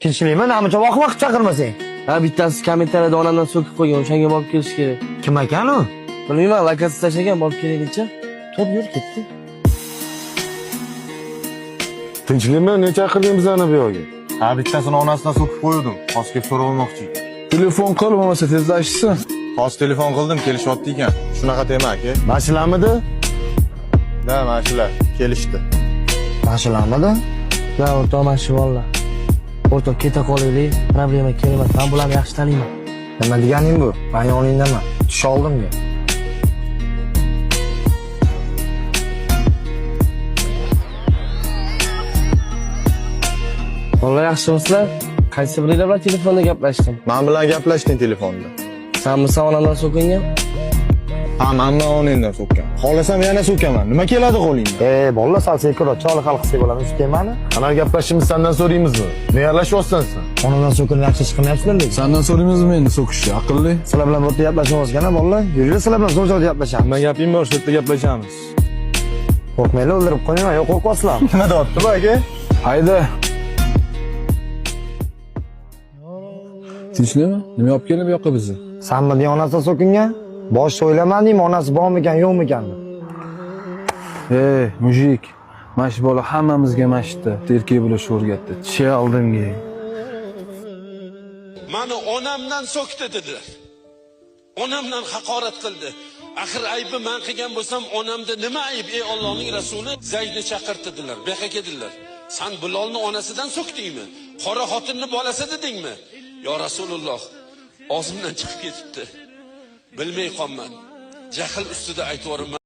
Tinchlikmi, namuncha vaqt chaqirmasang? Ha, bittasi kommentariyada onamdan so'kib qo'ygan, o'shanga borib kelish kerak. Kim ekan u? Bilmayman, lokatsiya tashlagan, borib kelaylikcha. To'p yur ketdi. Tinchlikmi, ne chaqirding bizani bu yoqqa? Ha, bittasini onasidan so'kib qo'ydim. Xosga so'rab olmoqchi. Telefon qil, bo'lmasa tezlashsin. Xos telefon qildim, kelishyapti ekan. Shunaqa tema aka. Mashinamidi? Da, mana shular kelishdi. Mashinamidi? Da, o'rtoq mashvollar. O'rtoq keta qolaylik, problema kelmas. Men bularni yaxshi taniyman. Nima deganing bu? Men yoningdaman. Tusha oldimga. Vallahi yaxshimisizlar? Qaysi biringlar bilan telefonda gaplashdim? Men bilan gaplashding telefonda. Sanmi onamdan so'kingan? Ha, men onangdan so'kkan. Xohlasam yana so'kaman. Nima keladi qo'lingdan? Bolalar sal sekinroq choli xalq qilsa bo'ladi, shu temani. Ana gaplashishimiz sendan so'raymizmi? Ne yarashyapsan sen? Onamdan so'kinib yaxshi chiqmayapsizlar lekin. Sendan so'raymizmi endi so'kishni? Aqlli. Sizlar bilan bu yerda gaplashamiz-kana bolalar. Yuringlar, sizlar bilan zo'r joyda gaplashamiz. Nima gaping bor, shu yerda gaplashamiz. Qo'rqmanglar, o'ldirib qo'yinglar, yo'q qo'rqasizlar. Nima deyapti bu aka? Hayda. Tinchlikmi? Nima olib kelib bu yoqqa bizni? Sanmi onasidan so'kingan? Bosh o'ylamadingmi, onasi bormikan, yo'qmikan? Mujik. Mash bola hammamizga mashitdi. Erkak bo'lish o'rgatdi. Tisha oldimga. Mani onamdan so'kdi dedilar. Onamdan haqorat qildi. Axir aybi men qilgan bo'lsam, onamda nima ayb? Ey Allohning rasuli, Zaydni chaqirtirdilar, beqa dedilar. Sen Bilolni onasidan so'kdingmi? Qora xotinni bolasi dedingmi? Yo Rasululloh, og'zimdan chiqib ketibdi. Bilmay qolman. Jahl ustida aytvoraman.